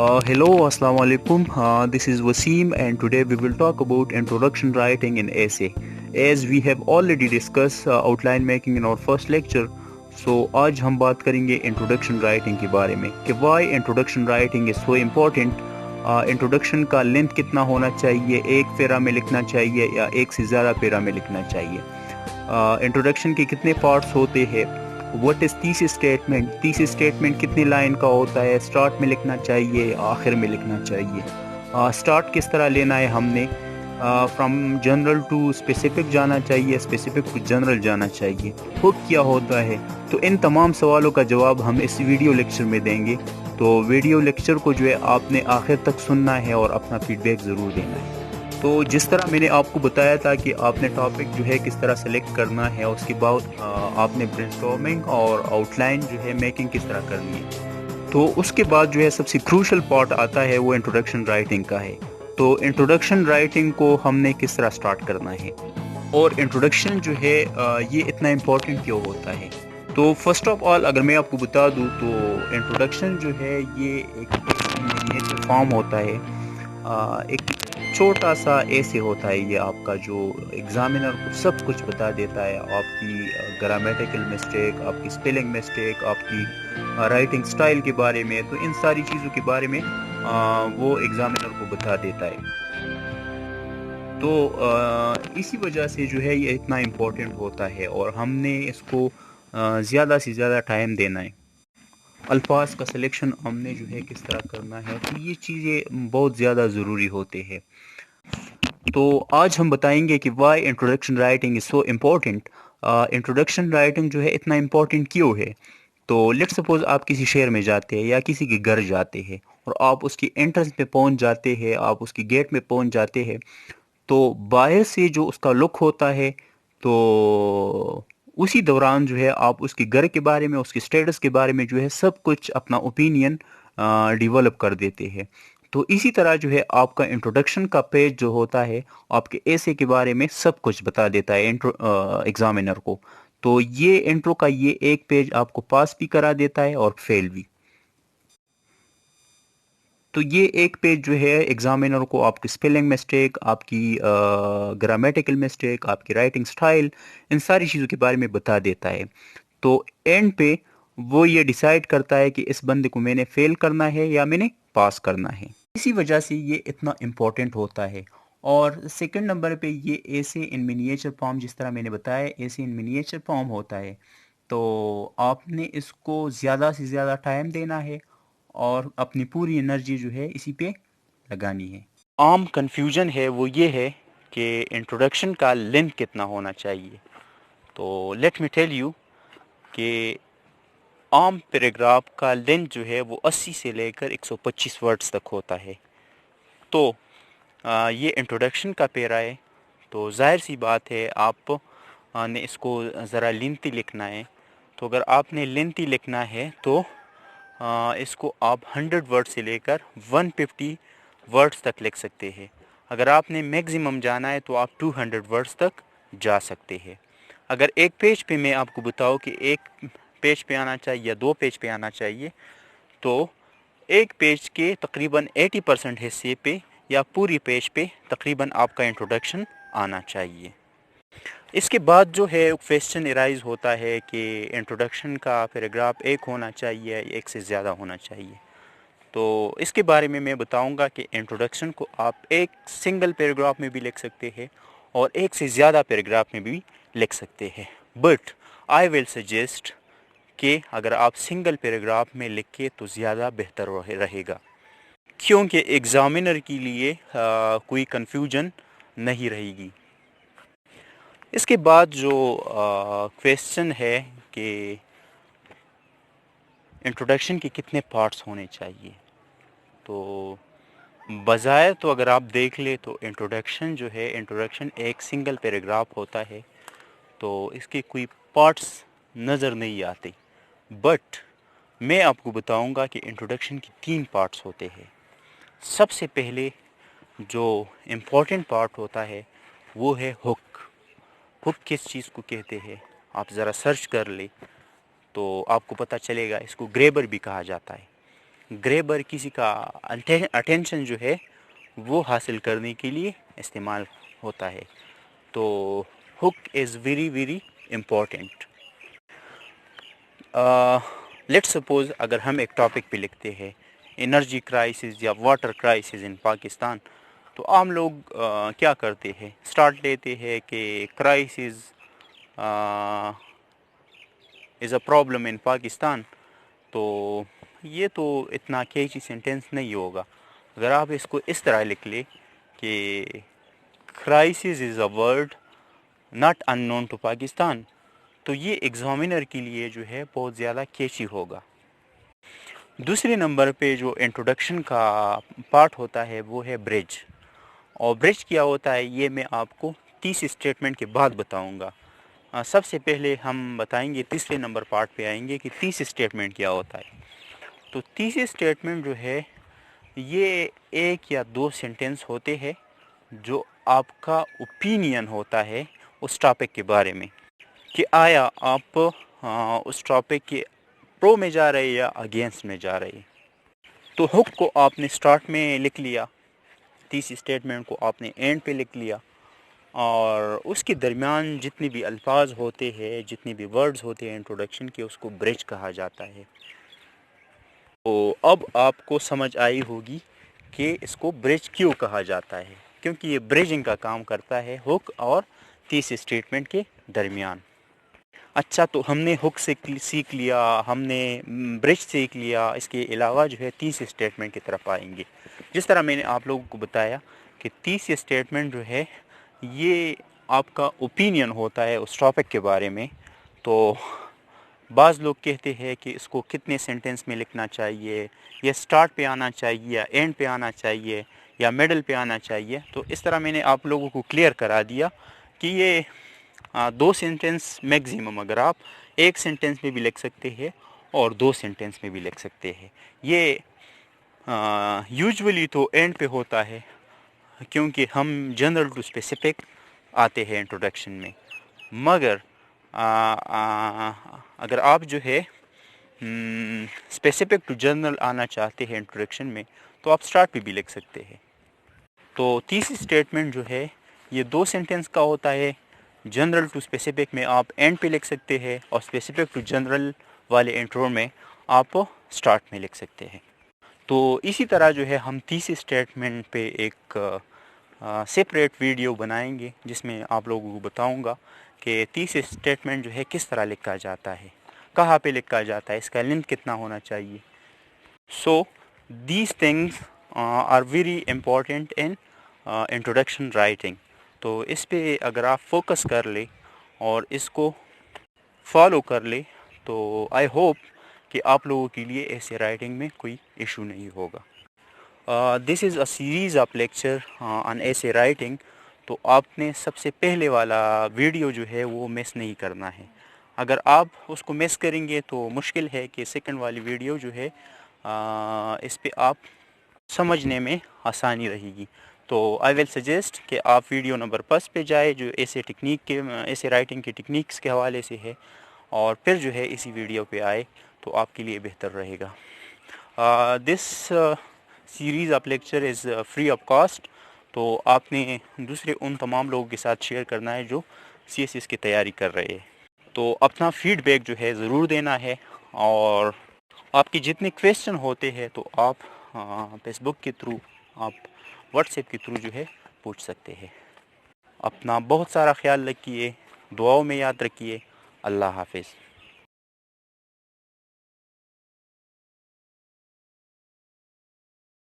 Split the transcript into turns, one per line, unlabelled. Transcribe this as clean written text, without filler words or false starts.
Hello, Assalamu alaikum. This is Wasim, and today we will talk about introduction writing in essay. As we have already discussed outline making in our first lecture, so आज हम बात करेंगे introduction writing के बारे में कि why introduction writing is so important. Introduction का length कितना होना चाहिए, एक पेरा में लिखना चाहिए या एक से ज़्यादा पेरा में लिखना चाहिए. इंट्रोडक्शन के कितने पार्ट्स होते हैं, what is thesis statement, thesis statement कितनी लाइन का होता है, स्टार्ट में लिखना चाहिए आखिर में लिखना चाहिए, स्टार्ट किस तरह लेना है हमने, फ्रॉम जनरल टू स्पेसिफिक जाना चाहिए, स्पेसिफिक टू जनरल जाना चाहिए, हुक क्या होता है. तो इन तमाम सवालों का जवाब हम इस वीडियो लेक्चर में देंगे. तो वीडियो लेक्चर को जो है आपने आखिर तक सुनना है और अपना फीडबैक ज़रूर देना है. तो जिस तरह मैंने आपको बताया था कि आपने टॉपिक जो है किस तरह सेलेक्ट करना है, उसके बाद आपने ब्रेनस्टॉर्मिंग और आउटलाइन जो है मेकिंग किस तरह करनी है. तो उसके बाद जो है सबसे क्रूशल पार्ट आता है वो इंट्रोडक्शन राइटिंग का है. तो इंट्रोडक्शन राइटिंग को हमने किस तरह स्टार्ट करना है और इंट्रोडक्शन जो है ये इतना इम्पोर्टेंट क्यों होता है. तो फर्स्ट ऑफ ऑल अगर मैं आपको बता दूं तो इंट्रोडक्शन जो है ये एक फॉर्म होता है, एक छोटा सा ऐसे होता है ये आपका, जो एग्जामिनर को सब कुछ बता देता है. आपकी ग्रामेटिकल मिस्टेक, आपकी स्पेलिंग मिस्टेक, आपकी राइटिंग स्टाइल के बारे में, तो इन सारी चीज़ों के बारे में वो एग्जामिनर को बता देता है. तो इसी वजह से जो है ये इतना इम्पोर्टेंट होता है और हमने इसको ज़्यादा से ज़्यादा टाइम देना है. अल्फाज का सिलेक्शन हमने जो है किस तरह करना है, तो ये चीज़ें बहुत ज़्यादा ज़रूरी होते हैं. तो आज हम बताएंगे कि why introduction writing is so important. Introduction writing जो है इतना इम्पोर्टेंट क्यों है. तो लेट्स सपोज आप किसी शहर में जाते हैं या किसी के घर जाते हैं और आप उसकी एंट्रेंस पे पहुंच जाते हैं, आप उसकी गेट में पहुंच जाते हैं. तो बाहर से जो उसका लुक होता है, तो उसी दौरान जो है आप उसके घर के बारे में, उसके स्टेटस के बारे में जो है सब कुछ अपना ओपिनियन डेवलप कर देते हैं. तो इसी तरह जो है आपका इंट्रोडक्शन का पेज जो होता है आपके ऐसे के बारे में सब कुछ बता देता है एग्जामिनर को. तो ये इंट्रो का ये एक पेज आपको पास भी करा देता है और फेल भी. तो ये एक पेज जो है एग्जामिनर को आपकी स्पेलिंग मिस्टेक, आपकी ग्रामेटिकल मिस्टेक, आपकी राइटिंग स्टाइल, इन सारी चीज़ों के बारे में बता देता है. तो एंड पे वो ये डिसाइड करता है कि इस बंदे को मैंने फेल करना है या मैंने पास करना है. इसी वजह से ये इतना इम्पोर्टेंट होता है. और सेकंड नंबर पे ये ऐसे इन मिनिएचर फॉर्म, जिस तरह मैंने बताया ऐसे इन मिनिएचर फॉर्म होता है. तो आपने इसको ज़्यादा से ज़्यादा टाइम देना है और अपनी पूरी एनर्जी जो है इसी पे लगानी है. आम कंफ्यूजन है वो ये है कि इंट्रोडक्शन का लेंथ कितना होना चाहिए. तो लेट मी टेल यू कि आम पैराग्राफ का लेंथ जो है वो 80 से लेकर 125 वर्ड्स तक होता है. तो ये इंट्रोडक्शन का पैरा है, तो जाहिर सी बात है आप ने इसको ज़रा लेंथी लिखना है. तो अगर आपने लेंथी लिखना है तो इसको आप 100 वर्ड से लेकर 150 वर्ड्स तक लिख सकते हैं. अगर आपने मैक्सिमम जाना है तो आप 200 वर्ड्स तक जा सकते हैं. अगर एक पेज पे मैं आपको बताऊं कि एक पेज पे आना चाहिए या दो पेज पे आना चाहिए, तो एक पेज के तकरीबन 80% हिस्से पे या पूरी पेज पे तकरीबन आपका इंट्रोडक्शन आना चाहिए. इसके बाद जो है क्वेश्चन एराइज होता है कि इंट्रोडक्शन का पैराग्राफ एक होना चाहिए, एक से ज़्यादा होना चाहिए. तो इसके बारे में मैं बताऊंगा कि इंट्रोडक्शन को आप एक सिंगल पैराग्राफ में भी लिख सकते हैं और एक से ज़्यादा पैराग्राफ में भी लिख सकते हैं. बट आई विल सजेस्ट कि अगर आप सिंगल पैराग्राफ में लिखें तो ज़्यादा बेहतर रहेगा, क्योंकि एग्ज़ामिनर के लिए कोई कन्फ्यूजन नहीं रहेगी. इसके बाद जो क्वेश्चन है कि इंट्रोडक्शन के कितने पार्ट्स होने चाहिए. तो बज़ाहिर तो अगर आप देख ले तो इंट्रोडक्शन जो है, इंट्रोडक्शन एक सिंगल पैराग्राफ होता है, तो इसके कोई पार्ट्स नज़र नहीं आते. बट मैं आपको बताऊंगा कि इंट्रोडक्शन के 3 पार्ट्स होते हैं. सबसे पहले जो इम्पोर्टेंट पार्ट होता है वो है हुक. हुक किस चीज़ को कहते हैं आप ज़रा सर्च कर ले तो आपको पता चलेगा. इसको ग्रेबर भी कहा जाता है. گریبر کسی کا اٹینشن جو ہے وہ حاصل کرنے کے لیے استعمال ہوتا ہے. تو hook is very very important. Let suppose اگر ہم ایک ٹاپک پہ لکھتے ہیں انرجی کرائسس یا واٹر کرائسس ان پاکستان، تو عام لوگ کیا کرتے ہیں، سٹارٹ لیتے ہیں کہ crisis is a problem in Pakistan. تو یہ تو اتنا کیچی سینٹینس نہیں ہوگا. اگر آپ اس کو اس طرح لکھ لیں کہ crisis is a word not unknown to Pakistan, تو یہ ایگزامینر کے لیے جو ہے بہت زیادہ کیچی ہوگا. دوسرے نمبر پہ جو انٹروڈکشن کا پارٹ ہوتا ہے وہ ہے برج. اور برج کیا ہوتا ہے یہ میں آپ کو 30 اسٹیٹمنٹ کے بعد بتاؤں گا. سب سے پہلے ہم بتائیں گے، تیسرے نمبر پارٹ پہ آئیں گے کہ 30 اسٹیٹمنٹ کیا ہوتا ہے. تو 30 اسٹیٹمنٹ جو ہے یہ ایک یا دو سینٹینس ہوتے ہیں جو آپ کا اوپینین ہوتا ہے اس ٹاپک کے بارے میں، کہ آیا آپ اس ٹاپک کے پرو میں جا رہے یا اگینسٹ میں جا رہے. تو ہک کو آپ نے سٹارٹ میں لکھ لیا، 30 اسٹیٹمنٹ کو آپ نے اینڈ پہ لکھ لیا، اور اس کے درمیان جتنے بھی الفاظ ہوتے ہیں، جتنے بھی ورڈز ہوتے ہیں انٹروڈکشن کے، اس کو برج کہا جاتا ہے. تو اب آپ کو سمجھ آئی ہوگی کہ اس کو برج کیوں کہا جاتا ہے، کیونکہ یہ بریجنگ کا کام کرتا ہے ہک اور 30 اسٹیٹمنٹ کے درمیان. اچھا، تو ہم نے ہک سے سیکھ لیا، ہم نے برج سیکھ لیا، اس کے علاوہ جو ہے 30 اسٹیٹمنٹ کی طرف آئیں گے. جس طرح میں نے آپ لوگوں کو بتایا کہ 30 اسٹیٹمنٹ جو ہے یہ آپ کا اوپینین ہوتا ہے اس ٹاپک کے بارے میں. تو بعض لوگ کہتے ہیں کہ اس کو کتنے سینٹینس میں لکھنا چاہیے، یا سٹارٹ پہ آنا چاہیے، یا اینڈ پہ آنا چاہیے، یا مڈل پہ آنا چاہیے. تو اس طرح میں نے آپ لوگوں کو کلیئر کرا دیا کہ یہ دو سینٹینس میگزیمم، اگر آپ ایک سینٹینس میں بھی لکھ سکتے ہیں اور دو سینٹینس میں بھی لکھ سکتے ہیں. یہ یوجولی تو اینڈ پہ ہوتا ہے، کیونکہ ہم جنرل ٹو اسپیسیفک آتے ہیں انٹروڈکشن میں. مگر اگر آپ جو ہے اسپیسیفک ٹو جنرل آنا چاہتے ہیں انٹروڈکشن میں، تو آپ سٹارٹ پہ بھی لکھ سکتے ہیں. تو 30 اسٹیٹمنٹ جو ہے یہ دو سینٹینس کا ہوتا ہے. جنرل ٹو اسپیسیفک میں آپ اینڈ پہ لکھ سکتے ہیں، اور اسپیسیفک ٹو جنرل والے انٹرو میں آپ سٹارٹ میں لکھ سکتے ہیں. تو اسی طرح جو ہے ہم 30 اسٹیٹمنٹ پہ ایک سیپریٹ ویڈیو بنائیں گے، جس میں آپ لوگوں کو بتاؤں گا کہ 30 اسٹیٹمنٹ جو ہے کس طرح لکھا جاتا ہے، کہاں پہ لکھا جاتا ہے، اس کا لینتھ کتنا ہونا چاہیے. So these things are very important in introduction writing. تو اس پہ اگر آپ فوکس کر لیں اور اس کو فالو کر لیں، تو آئی ہوپ کہ آپ لوگوں کے لیے ایسے رائٹنگ میں کوئی ایشو نہیں ہوگا. This is a series of lecture on essay writing. تو آپ نے سب سے پہلے والا ویڈیو جو ہے وہ مس نہیں کرنا ہے. اگر آپ اس کو مس کریں گے تو مشکل ہے کہ سیکنڈ والی ویڈیو جو ہے اس پہ آپ سمجھنے میں آسانی رہے گی. تو آئی ول سجیسٹ کہ آپ ویڈیو نمبر 5 پہ جائے، جو ایسے ٹیکنیک کے ایسے رائٹنگ کے ٹیکنیکس کے حوالے سے ہے، اور پھر جو ہے اسی ویڈیو پہ آئے تو آپ کے لیے بہتر رہے گا. This series of lecture is free of cost. تو آپ نے دوسرے ان تمام لوگوں کے ساتھ شیئر کرنا ہے جو CSS کی تیاری کر رہے ہیں. تو اپنا فیڈ بیک جو ہے ضرور دینا ہے، اور آپ کے جتنے کویسچن ہوتے ہیں تو آپ فیس بک کے تھرو، آپ واٹس ایپ کے تھرو جو ہے پوچھ سکتے ہیں. اپنا بہت سارا خیال رکھیے، دعاؤں میں یاد رکھیے. اللہ حافظ.